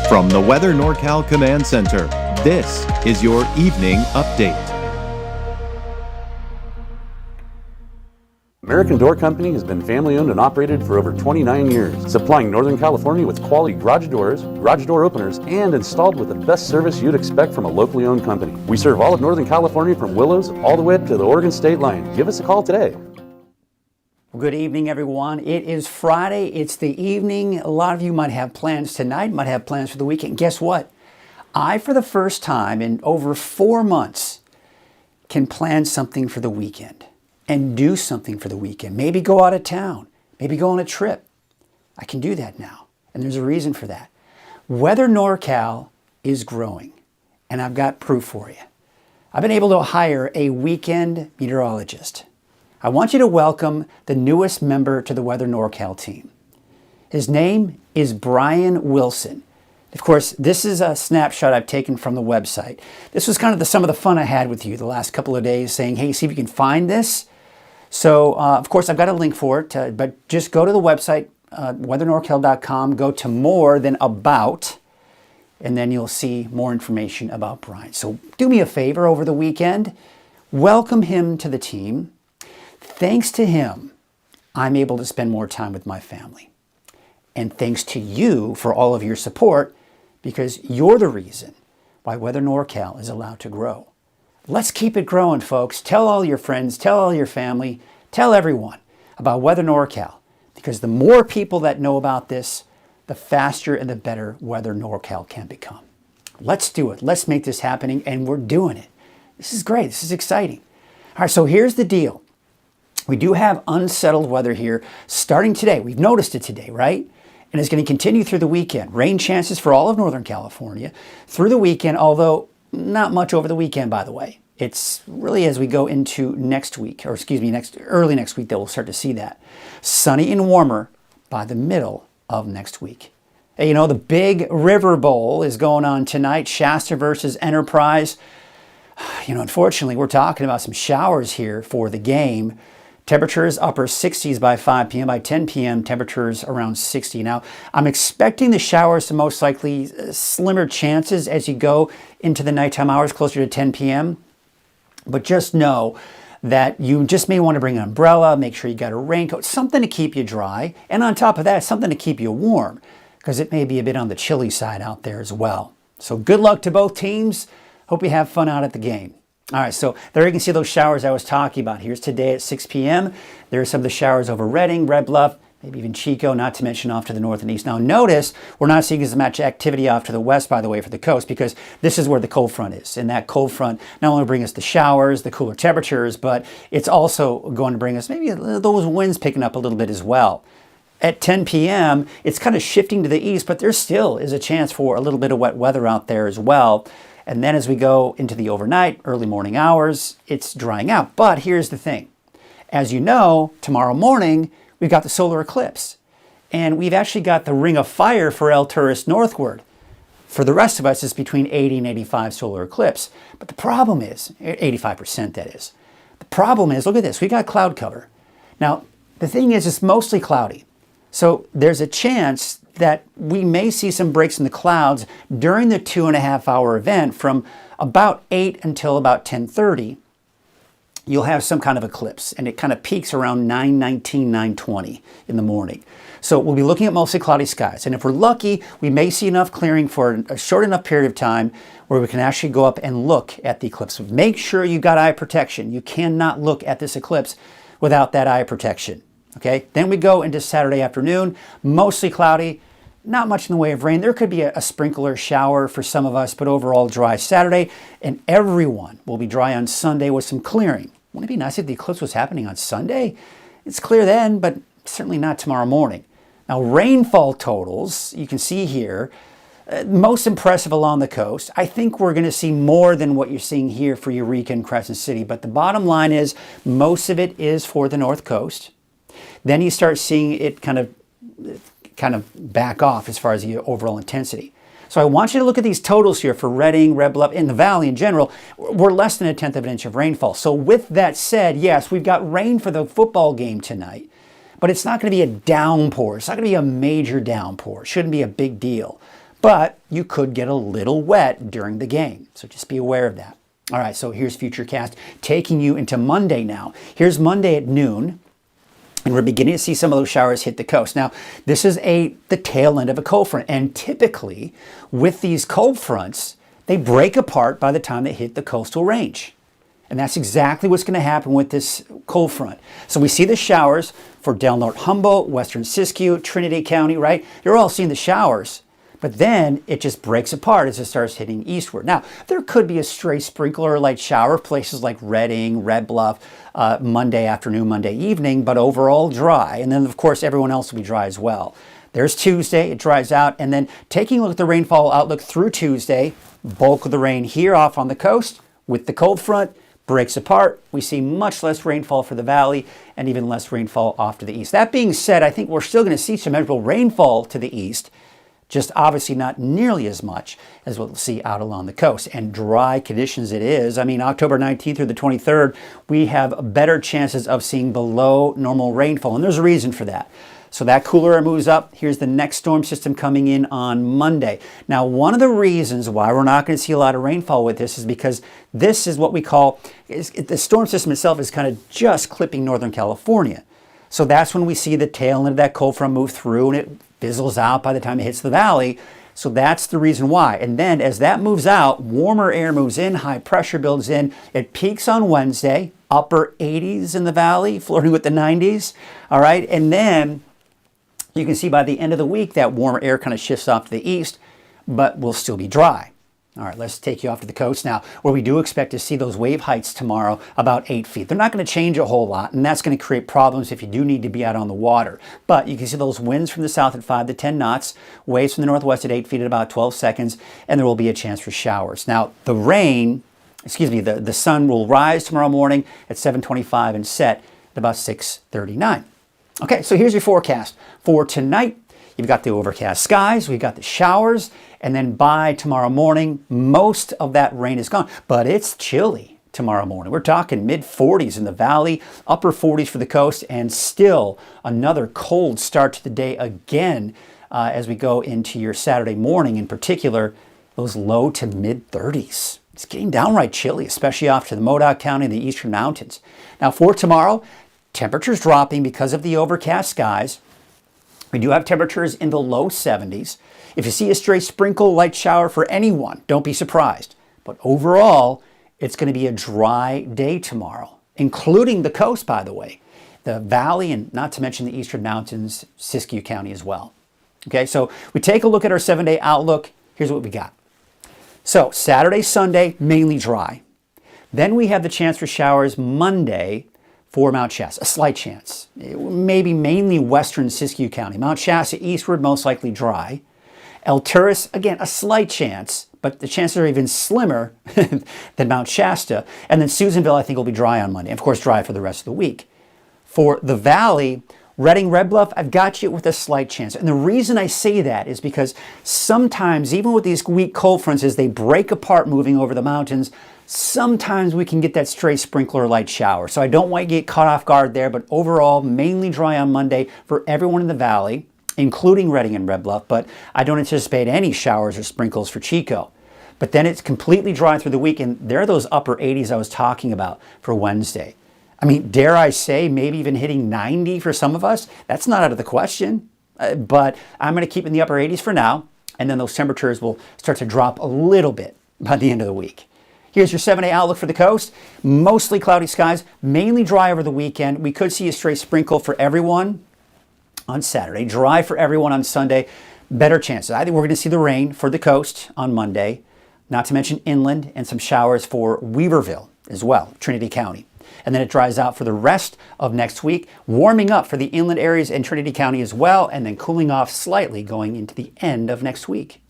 From the Weather NorCal Command Center, this is your evening update. American Door Company has been family-owned and operated for over 29 years, supplying Northern California with quality garage doors, garage door openers, and installed with the best service you'd expect from a locally owned company. We serve all of Northern California from Willows all the way to the Oregon state line. Give us a call today. Good evening, everyone. It is Friday. It's the evening. A lot of you might have plans tonight, might have plans for the weekend. Guess what? I, for the first time in over 4 months, can plan something for the weekend and do something for the weekend. Maybe go out of town, maybe go on a trip. I can do that now, and there's a reason for that. Weather NorCal is growing, and I've got proof for you. I've been able to hire a weekend meteorologist. I want you to welcome the newest member to the Weather NorCal team. His name is Brian Wilson. Of course, this is a snapshot I've taken from the website. This was kind of some of the fun I had with you the last couple of days, saying, hey, see if you can find this. So, of course, I've got a link for it, but just go to the website, weathernorcal.com, go to more than about, and then you'll see more information about Brian. So do me a favor over the weekend, welcome him to the team. Thanks to him, I'm able to spend more time with my family. And thanks to you for all of your support, because you're the reason why Weather NorCal is allowed to grow. Let's keep it growing, folks. Tell all your friends, tell all your family, tell everyone about Weather NorCal, because the more people that know about this, the faster and the better Weather NorCal can become. Let's do it. Let's make this happening, and we're doing it. This is great. This is exciting. All right, so here's the deal. We do have unsettled weather here starting today. We've noticed it today, right? And it's going to continue through the weekend. Rain chances for all of Northern California through the weekend, although not much over the weekend, by the way. It's really as we go into next week, or excuse me, early next week that we'll start to see that. Sunny and warmer by the middle of next week. Hey, you know, the big River Bowl is going on tonight, Shasta versus Enterprise. You know, unfortunately, we're talking about some showers here for the game. Temperatures upper 60s by 5 p.m. By 10 p.m., temperatures around 60. Now, I'm expecting the showers to most likely slimmer chances as you go into the nighttime hours closer to 10 p.m. But just know that you just may want to bring an umbrella, make sure you got a raincoat, something to keep you dry. And on top of that, something to keep you warm, because it may be a bit on the chilly side out there as well. So good luck to both teams. Hope you have fun out at the game. All right, so there you can see those showers I was talking about. Here's today at 6 p.m. There are some of the showers over Redding, Red Bluff, maybe even Chico, not to mention off to the north and east. Now notice we're not seeing as much activity off to the west, by the way, for the coast, because this is where the cold front is. And that cold front not only brings us the showers, the cooler temperatures, but it's also going to bring us maybe those winds picking up a little bit as well. At 10 p.m., it's kind of shifting to the east, but there still is a chance for a little bit of wet weather out there as well. And then as we go into the overnight, early morning hours, it's drying out. But here's the thing. As you know, tomorrow morning, we've got the solar eclipse. And we've actually got the ring of fire for El Tourist northward. For the rest of us, it's between 80 and 85 solar eclipse. But the problem is, 85% that is. The problem is, look at this, we got cloud cover. Now, the thing is, it's mostly cloudy. So there's a chance that we may see some breaks in the clouds during the 2.5-hour event from about 8 until about 10:30. You'll have some kind of eclipse, and it kind of peaks around 9:19, 9:20 in the morning. So we'll be looking at mostly cloudy skies. And if we're lucky, we may see enough clearing for a short enough period of time where we can actually go up and look at the eclipse. Make sure you've got eye protection. You cannot look at this eclipse without that eye protection. Okay, then we go into Saturday afternoon, mostly cloudy, not much in the way of rain. There could be a sprinkler shower for some of us, but overall dry Saturday, and everyone will be dry on Sunday with some clearing. Wouldn't it be nice if the eclipse was happening on Sunday? It's clear then, but certainly not tomorrow morning. Now, rainfall totals, you can see here, most impressive along the coast. I think we're going to see more than what you're seeing here for Eureka and Crescent City, but the bottom line is most of it is for the North Coast. Then you start seeing it kind of back off as far as the overall intensity. So I want you to look at these totals here for Redding, Red Bluff, in the valley in general. We're less than 1/10 of an inch of rainfall. So with that said, yes, we've got rain for the football game tonight, but it's not going to be a downpour. It's not going to be a major downpour. It shouldn't be a big deal. but you could get a little wet during the game. So just be aware of that. All right, so here's Futurecast taking you into Monday now. Here's Monday at noon, and we're beginning to see some of those showers hit the coast. Now, this is the tail end of a cold front, and typically with these cold fronts, they break apart by the time they hit the coastal range. And that's exactly what's going to happen with this cold front. So we see the showers for Del Norte, Humboldt, Western Siskiyou, Trinity County, right? You're all seeing the showers, but then it just breaks apart as it starts hitting eastward. Now, there could be a stray sprinkle or light shower places like Redding, Red Bluff, Monday afternoon, Monday evening, but overall dry. And then, of course, everyone else will be dry as well. There's Tuesday, it dries out, and then taking a look at the rainfall outlook through Tuesday, bulk of the rain here off on the coast with the cold front, breaks apart. We see much less rainfall for the valley and even less rainfall off to the east. That being said, I think we're still going to see some measurable rainfall to the east, just obviously not nearly as much as what we'll see out along the coast. And dry conditions it is. I mean, October 19th through the 23rd, we have better chances of seeing below normal rainfall. And there's a reason for that. So that cooler air moves up. Here's the next storm system coming in on Monday. Now, one of the reasons why we're not going to see a lot of rainfall with this is because this is what we call, the storm system itself is kind of just clipping Northern California. So that's when we see the tail end of that cold front move through and it fizzles out by the time it hits the valley. So that's the reason why. And then as that moves out, warmer air moves in, high pressure builds in. It peaks on Wednesday, upper 80s in the valley, flirting with the 90s. All right. And then you can see by the end of the week that warmer air kind of shifts off to the east, but will still be dry. All right, let's take you off to the coast now, where we do expect to see those wave heights tomorrow about 8 feet. They're not going to change a whole lot, and that's going to create problems if you do need to be out on the water. But you can see those winds from the south at 5 to 10 knots, waves from the northwest at 8 feet at about 12 seconds, and there will be a chance for showers. Now, the sun will rise tomorrow morning at 7:25 and set at about 6:39. Okay, so here's your forecast for tonight. You've got the overcast skies, we've got the showers, and then by tomorrow morning, most of that rain is gone. But it's chilly tomorrow morning. We're talking mid-40s in the valley, upper 40s for the coast, and still another cold start to the day again as we go into your Saturday morning. In particular, those low to mid-30s. It's getting downright chilly, especially off to the Modoc County and the eastern mountains. Now for tomorrow, temperatures dropping because of the overcast skies. We do have temperatures in the low 70s. If you see a stray sprinkle, light shower for anyone, don't be surprised. But overall, it's going to be a dry day tomorrow, including the coast, by the way. The valley and not to mention the eastern mountains, Siskiyou County as well. Okay, so we take a look at our 7-day outlook. Here's what we got. So Saturday, Sunday, mainly dry. Then we have the chance for showers Monday for Mount Shasta, a slight chance. Maybe mainly western Siskiyou County. Mount Shasta eastward, most likely dry. El Turris, again, a slight chance, but the chances are even slimmer than Mount Shasta. And then Susanville, I think, will be dry on Monday. Of course, dry for the rest of the week. For the valley, Redding, Red Bluff, I've got you with a slight chance. And the reason I say that is because sometimes, even with these weak cold fronts, as they break apart moving over the mountains, sometimes we can get that stray sprinkle or light shower. So I don't want you to get caught off guard there, but overall, mainly dry on Monday for everyone in the valley, including Redding and Red Bluff, but I don't anticipate any showers or sprinkles for Chico. But then it's completely dry through the week, and there are those upper 80s I was talking about for Wednesday. I mean, dare I say, maybe even hitting 90 for some of us? That's not out of the question, but I'm going to keep in the upper 80s for now, and then those temperatures will start to drop a little bit by the end of the week. Here's your 7-day outlook for the coast. Mostly cloudy skies, mainly dry over the weekend. We could see a stray sprinkle for everyone on Saturday, dry for everyone on Sunday. Better chances. I think we're going to see the rain for the coast on Monday, not to mention inland, and some showers for Weaverville as well, Trinity County. And then it dries out for the rest of next week, warming up for the inland areas in Trinity County as well, and then cooling off slightly going into the end of next week.